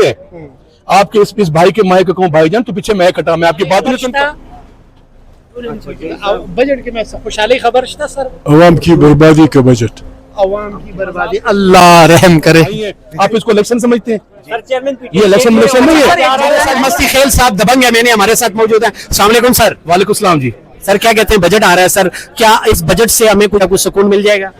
है। आपके इस भाई के माए को कहूँ भाई जान तो पीछे मैं कटा, मैं आपकी बात नहीं सुनता। बजट की मैं खुशहाली खबर था सर, अवाम की बर्बादी का बजट, अवाम की बर्बादी, अल्लाह रहम करे। आप इसको इलेक्शन समझते हैं? ये इलेक्शन नहीं है। मस्ती खेल साहब दबंग है, मैंने हमारे साथ मौजूद है। अस्सलाम वालेकुम सर। वालेकुम सलाम जी। सर क्या कहते हैं, बजट आ रहा है सर, क्या इस बजट से हमें कुछ सुकून मिल जाएगा?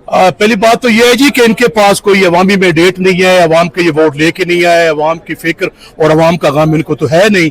पहली बात तो ये है जी कि इनके पास कोई अवामी मैंडेट नहीं है, अवाम के ये वोट लेके नहीं आए, अवाम की फिक्र और अवाम का गम इनको तो है नहीं।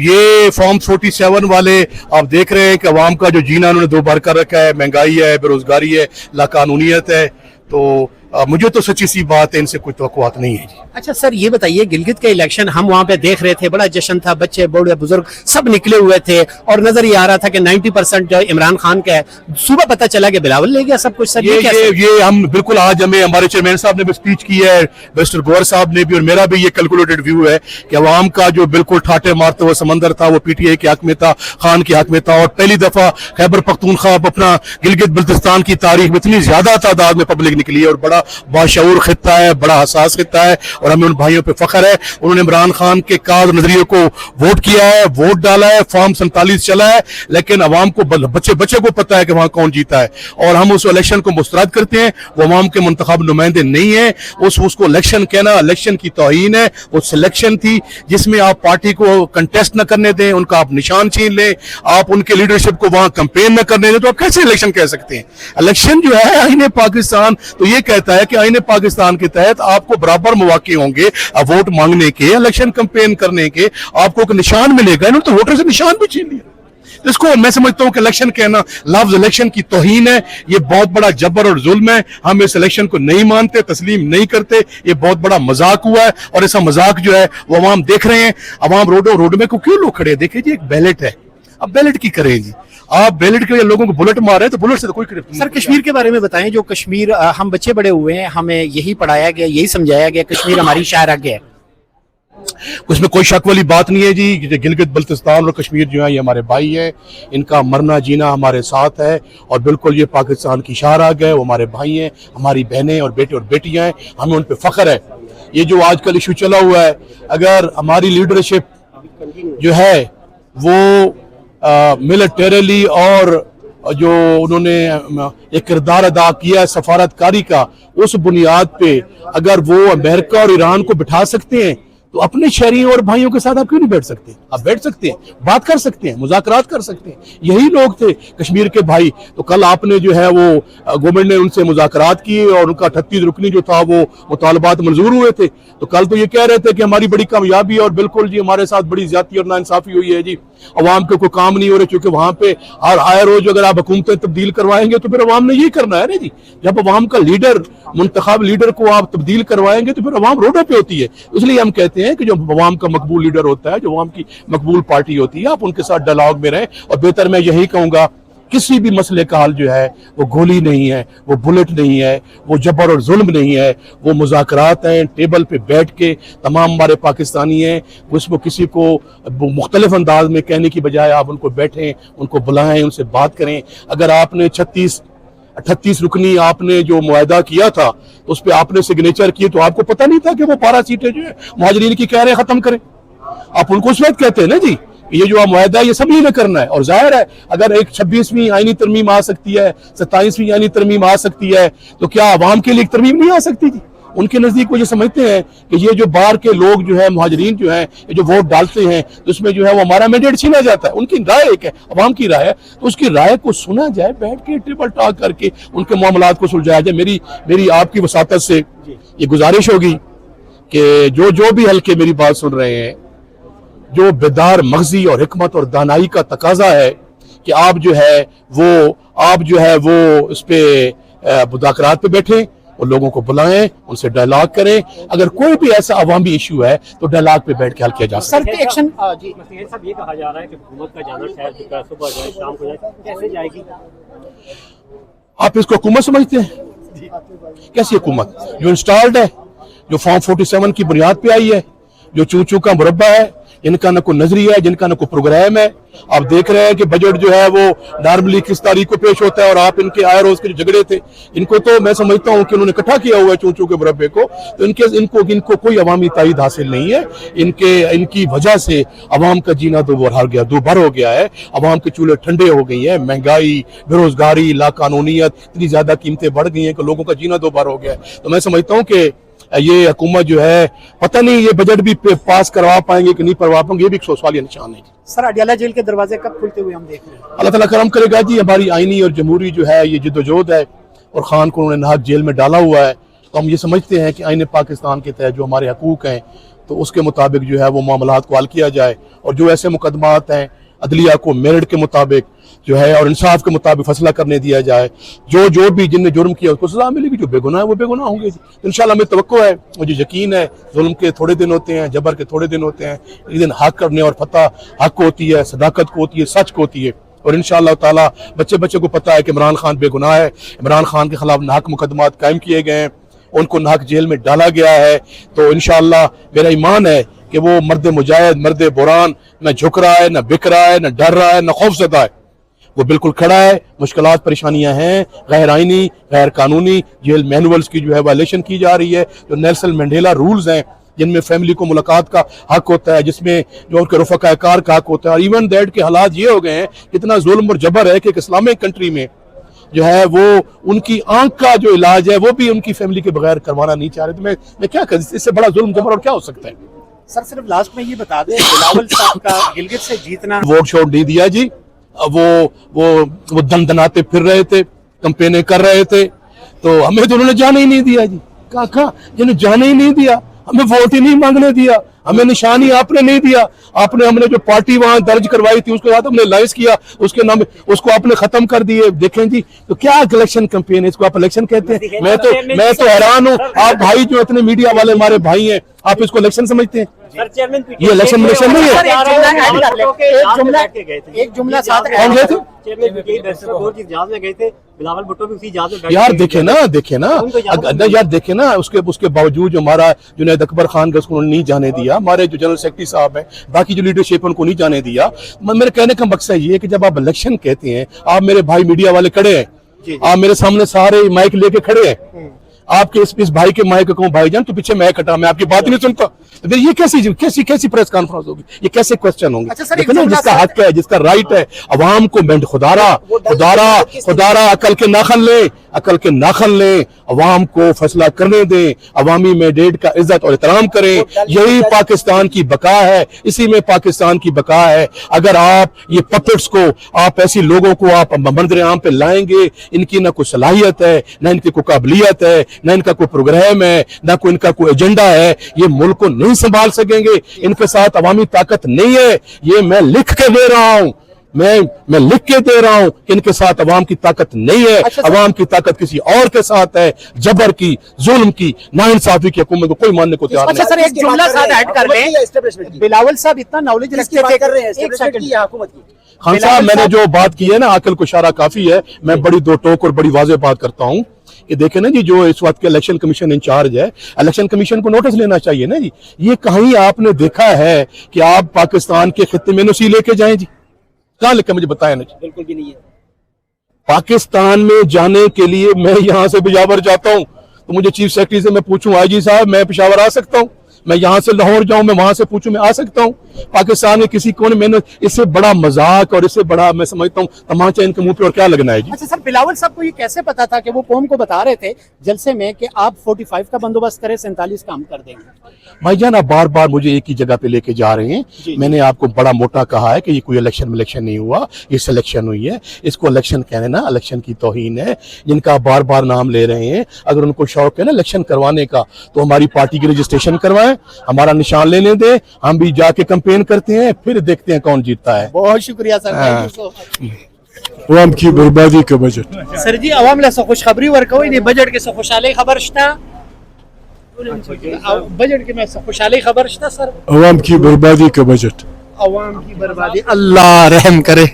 ये फॉर्म 47 वाले आप देख रहे हैं कि अवाम का जो जीना उन्होंने दो बार कर रखा है, महंगाई है, बेरोजगारी है, लाकानूनियत है। तो मुझे तो सच्ची सी बात है, इनसे कोई तवक्कुआत नहीं है जी। अच्छा सर ये बताइए, गिलगित का इलेक्शन हम वहाँ पे देख रहे थे, बड़ा जश्न था, बच्चे बूढ़े बुजुर्ग सब निकले हुए थे और नजर ये आ रहा था कि 90% जो इमरान खान का है। सुबह पता चला कि बिलावल ले गया सब कुछ। सर ये हम बिल्कुल आज हमें हमारे चेयरमैन साहब ने भी स्पीच की है, मिस्टर गौर साहब ने भी, और मेरा भी ये कैलकुलेटेड व्यू है कि अवाम का जो बिल्कुल ठाटे मारते हुए समंदर था वो पीटीआई के हक में था, खान के हक में था। और पहली दफा खैबर पख्तूनख्वा अपना गिलगित बल्तिस्तान की तारीख में इतनी ज्यादा तादाद में पब्लिक निकली है और बड़ा बाशऊर खित्ता है, बड़ा हसास खित्ता है और हमें उन भाइयों पे फख्र है। उन्होंने इमरान खान के काज नजरिए को वोट किया है, वोट डाला है, फॉर्म 47 चला है, लेकिन अवाम को बच्चे को पता है कि वहां कौन जीता है और हम उस इलेक्शन को मुस्तरद करते हैं। वो अवाम के मुंतखब नुमाइंदे नहीं है, उसको इलेक्शन कहना इलेक्शन की तौहीन है। वो सिलेक्शन थी जिसमें आप पार्टी को कंटेस्ट न करने दें, उनका आप निशान छीन लें, आप उनके लीडरशिप को वहां कंपेन न करने दें, तो आप कैसे इलेक्शन कह सकते हैं? इलेक्शन जो है आईने पाकिस्तान तो ये कहता है कि आईने पाकिस्तान के तहत आपको बराबर मौके होंगे वोट मांगने के, इलेक्शन कैंपेन करने के, आपको एक निशान मिलेगा। इन्होंने तो वोटर से निशान भी छीन लिया। इसको मैं समझता हूं कि इलेक्शन कहना लफ्ज इलेक्शन की तौहीन है, ये बहुत बड़ा जबर और जुल्म है। हम इस इलेक्शन को नहीं मानते, तस्लीम नहीं करते, ये बहुत बड़ा मजाक हुआ है और ऐसा मजाक जो है वो अवाम देख रहे हैं। अवाम रोड में को क्यों लोग खड़े हैं? देखिए जी, एक बैलेट है, अब बैलेट की करें जी, आप बैलेट के लिए लोगों को बुलेट मार रहे हैं तो बुलेट से तो कोई सर कश्मीर के बारे में बताएं। जो कश्मीर हम बच्चे बड़े हुए हैं, हमें यही पढ़ाया गया, यही समझाया गया, कश्मीर हमारी शायराग है। उसमें कोई शक वाली बात नहीं है जी। गिलगित बल्तिस्तान और कश्मीर जो है ये हमारे भाई हैं, इनका मरना जीना हमारे साथ है और बिल्कुल ये पाकिस्तान की शाहराग है। वो हमारे भाई हैं, हमारी बहनें और बेटे और बेटियां हैं, हमें उन पे फख्र है। ये जो आजकल इशू चला हुआ है, अगर हमारी लीडरशिप जो है वो मिलिटरीली और जो उन्होंने एक किरदार अदा किया है सफारतकारी का, उस बुनियाद पे अगर वो अमेरिका और ईरान को बिठा सकते हैं तो अपने शहरियों और भाइयों के साथ आप क्यों नहीं बैठ सकते? आप बैठ सकते हैं, बात कर सकते हैं, मुज़ाकरात कर सकते हैं। यही लोग थे कश्मीर के भाई। तो कल आपने जो है वो गवर्नमेंट ने उनसे मुज़ाकरात किए और उनका 38 रुकनी जो था वो मुतालबात मंजूर हुए थे। तो कल तो ये कह रहे थे कि हमारी बड़ी कामयाबी और बिल्कुल जी हमारे साथ बड़ी ज्यादती और नाइंसाफी हुई है जी, अवाम के कोई काम नहीं हो रहे, क्योंकि वहां पे और आए रोज अगर आप हुकूमतें तब्दील करवाएंगे तो फिर अवाम ने यही करना है ना जी। जब अवाम का लीडर, मुंतखब लीडर को आप तब्दील करवाएंगे तो फिर अवाम रोडों पे होती है। इसलिए हम कहते हैं कि जो अवाम का मकबूल लीडर होता है, जो अवाम की मकबूल पार्टी होती है, आप उनके साथ डायलॉग में रहें। और बेहतर मैं यही कहूंगा, किसी भी मसले का हल जो है वो गोली नहीं है, वो बुलेट नहीं है, वो जबर और जुल्म नहीं है, वो मुज़ाकरात हैं। टेबल पे बैठ के तमाम हमारे पाकिस्तानी हैं, उसको किसी को मुख्तलिफ अंदाज में कहने की बजाय आप उनको बैठें, उनको बुलाएं, उनसे बात करें। अगर आपने 38 रुकनी आपने जो मुआहदा किया था तो उस पर आपने सिग्नेचर किए, तो आपको पता नहीं था कि वो 12 सीटें जो है मुहाजिरीन की कह रहे हैं खत्म करें? आप उनको उस वक्त कहते हैं ना जी, ये जो मुआहदा है ये सब ने करना है। और जाहिर है अगर एक 26वीं आईनी तरमीम आ सकती है, 27वीं आईनी तरमीम आ सकती है, तो क्या अवाम के लिए एक तरमीम नहीं आ सकती जी? उनके नजदीक वो ये समझते हैं कि ये जो बाहर के लोग जो है, मुहाजिरीन जो है, ये जो वोट डालते हैं तो उसमें जो है वो हमारा मैंडेट छीना जाता है। उनकी राय एक है, अवाम की राय है, तो उसकी राय को सुना जाए, बैठ के टेबल टॉक करके उनके मामलात को सुलझाया जाए। मेरी आपकी वसातत से ये गुजारिश होगी कि जो भी हल्के मेरी बात सुन रहे हैं, जो बेदार मगजी और हिकमत और दानाई का तकाजा है कि आप जो है वो इस पे मुज़ाकरात पे बैठें और लोगों को बुलाएं, उनसे डायलॉग करें। अगर कोई भी ऐसा अवामी इशू है तो डायलॉग पे बैठ के हल किया जा सकता है। सर एक्शन जी साहब, ये कहा जा रहा है कि हुकूमत का जाना शहर चुका है, सुबह जाए शाम को जाए, कैसे जाएगी? आप इसको हुकूमत समझते हैं? कैसी हुकूमत? जो इंस्टॉल्ड है, जो फॉर्म 47 की बुनियाद पे आई है, जो चू चू का मुरब्बा है, इनका ना कोई नजरिया है, जिनका ना कोई प्रोग्राम है। आप देख रहे हैं कि बजट जो है वो नॉर्मली किस तारीख को पेश होता है, और आप इनके आए रोज के जो झगड़े थे, इनको तो मैं समझता हूं कि उन्होंने इकट्ठा किया हुआ है चू चू के मुरब्बे को, तो इनको कोई अवामी ताईद हासिल नहीं है। इनकी वजह से अवाम का जीना दोबार हो गया है, अवाम के चूल्हे ठंडे हो गई है, महंगाई, बेरोजगारी, लाकानूनियत, इतनी ज्यादा कीमतें बढ़ गई हैं कि लोगों का जीना दोबार हो गया है। तो मैं समझता हूं कि ये हुकूमत जो है, पता नहीं ये बजट भी पास करवा पाएंगे कि नहीं करवा पाएंगे, ये भी एक सवालिया निशान है। सर अडियाला जेल के दरवाजे कब खुलते हुए हम देख रहे हैं? अल्लाह ताला करम करेगा जी। हमारी आईनी और जमहूरी जो है ये जिद्दोजहद है, और खान को उन्होंने नाहक जेल में डाला हुआ है। तो हम ये समझते हैं कि आईन पाकिस्तान के तहत जो हमारे हकूक हैं, तो उसके मुताबिक जो है वो मामलात को हल किया जाए, और जो ऐसे मुकदमात हैं अदलिया को मेरिट के मुताबिक जो है और इंसाफ के मुताबिक फैसला करने दिया जाए। जो भी जिनने जुर्म किया उसको सजा मिलेगी, जो बेगुनाह है वो बेगुनाह होंगे। इंशाल्लाह हमें तवक्को है, मुझे यकीन है, जुल्म के थोड़े दिन होते हैं, जबर के थोड़े दिन होते हैं, एक दिन हक करने और फतह हक होती है, सदाकत को होती है, सच को होती है। और इंशाअल्लाह ताला बच्चे को पता है कि इमरान खान बेगुनाह है, इमरान खान के खिलाफ नाहक मुकदमात कायम किए गए हैं, उनको नाहक जेल में डाला गया है। तो इंशाअल्लाह मेरा ईमान है कि वो मर्द मुजाहिद, मर्द बुरान न झुक रहा है, न बिक रहा है, न डर रहा है, न खौफज़दा है, वो बिल्कुल खड़ा है। मुश्किलात परेशानियां हैं, गैर आईनी गैर कानूनी जेल मैनुअल्स की जो है वायलेशन की जा रही है, जो नेल्सन मंडेला रूल्स हैं जिनमें फैमिली को मुलाकात का हक होता है, जिसमें जो उनके रफ़क़ाए कार का हक होता है, और इवन दैट के हालात ये हो गए हैं, इतना जुल्म और जबर है कि एक इस्लामिक कंट्री में जो है वो उनकी आंख का जो इलाज है वो भी उनकी फैमिली के बगैर करवाना नहीं चाह रहे। तो मैं क्या कर, इससे बड़ा जुल्म जबर और क्या हो सकता है? सर सिर्फ लास्ट में ये बता दें, बिलावल साहब का गिलगित से जीतना, वोट शोट नहीं दिया जी, वो दनदनाते फिर रहे थे, कैंपेनें कर रहे थे, तो हमें तो उन्होंने जाने ही नहीं दिया जी। कहा जिन्हें जाने ही नहीं दिया, हमें वोट ही नहीं मांगने दिया, हमें निशानी आपने नहीं दिया। हमने जो पार्टी वहां दर्ज करवाई थी उसके बाद हमने लाइस किया, उसके नाम उसको आपने खत्म कर दिए। देखें जी, तो क्या इलेक्शन कैंपेन है, इसको आप इलेक्शन कहते हैं? मैं तो हैरान हूँ, आप भाई जो इतने मीडिया वाले हमारे भाई हैं, आप इसको इलेक्शन समझते हैं? ये इलेक्शन नहीं है। एक जुमला साथ कौन गए थे यार? देखे ना यार, देखे ना, उसके बावजूद जो हमारा जुनैद अकबर खान का उसको नहीं जाने दिया, हमारे जो जनरल सेक्रेटरी साहब हैं, बाकी जो लीडरशिप उनको नहीं जाने दिया। मेरे कहने का मकसद ये है कि जब आप इलेक्शन कहते हैं, आप मेरे भाई मीडिया वाले खड़े हैं, आप मेरे सामने सारे माइक लेके खड़े हैं, आपके इस भाई के माइक कहूँ भाईजान तो पीछे मैं खटा, मैं आपकी बात नहीं सुनता, तो ये कैसी प्रेस कॉन्फ्रेंस होगी, ये कैसे क्वेश्चन होंगे? देखो जिसका हक है, जिसका राइट है, अवाम को खुदारा अकल के नाखन लें, अवाम को फैसला करने दें, अवामी मैंडेट का इज्जत और एहतराम करें। यही पाकिस्तान की बका है, इसी में पाकिस्तान की बका है। अगर आप ये पपेट्स को, आप ऐसी लोगों को आप मंजर आम पे लाएंगे, इनकी ना कोई सलाहियत है, ना इनकी कोई काबिलियत है, ना इनका कोई प्रोग्राम है, ना कोई इनका कोई एजेंडा है, ये मुल्क को नहीं संभाल सकेंगे, इनके साथ अवामी ताकत नहीं है। ये मैं लिख के दे रहा हूं, मैं लिख के दे रहा हूं कि इनके साथ अवाम की ताकत नहीं है। अवाम की ताकत किसी और के साथ है, जबर की, जुल्म की, नाइंसाफी की हुकूमत को कोई मानने को तैयार नहीं। अच्छा सर, एक जुमला साथ ऐड कर लें, बिलावल साहब इतना नॉलेज रखते थे, एक सेकंड हुकूमत की खान साहब, मैंने जो बात की है ना, अकल को इशारा काफी है। मैं बड़ी दो टोक और बड़ी वाज़ेह बात करता हूं कि देखे ना जी, जो इस वक्त के इलेक्शन कमीशन इंचार्ज है, इलेक्शन कमीशन को नोटिस लेना चाहिए ना जी। ये कहीं आपने देखा है कि आप पाकिस्तान के खित्ते में नुसी लेके जाएं जी? कहां लिखा मुझे बताया ना जी? बिल्कुल भी नहीं है। पाकिस्तान में जाने के लिए मैं यहां से पिशावर जाता हूं, तो मुझे चीफ सेक्रेटरी से मैं पूछूं, आईजी साहब मैं पिशावर आ सकता हूं? मैं यहां से लाहौर जाऊं, मैं वहां से पूछूं मैं आ सकता हूं? पाकिस्तान में किसी कोने, मैंने इससे बड़ा मजाक और इससे बड़ा मैं समझता हूं तमाचा इनके मुंह पे और क्या लगना है जी। अच्छा सर, बिलावल साहब को ये कैसे पता था कि वो कौम को बता रहे थे जलसे में कि आप 45 का बंदोबस्त करें, 47 काम कर देंगे? भाईजान आप बार बार मुझे एक ही जगह पे लेके जा रहे हैं। मैंने आपको बड़ा मोटा कहा है कि ये कोई इलेक्शन नहीं हुआ, ये सिलेक्शन हुई है। इसको इलेक्शन कहने ना, इलेक्शन की तौहीन है। जिनका बार बार नाम ले रहे हैं, अगर उनको शौक है ना इलेक्शन करवाने का, तो हमारी पार्टी की रजिस्ट्रेशन करवाएं, हमारा निशान लेने दें, हम भी जाके कैंपेन करते हैं, फिर देखते हैं कौन जीतता है। बहुत शुक्रिया sir, thank you so much. अवाम की बर्बादी का बजट सर जी, अवाम ला खुशखबरी वर्कोई नहीं, बजट के खुशहाली खबर शता, बजट के में खुशहाली खबर शता सर, अवाम की बर्बादी का बजट, अवाम की बर्बादी, अल्लाह रहम करे।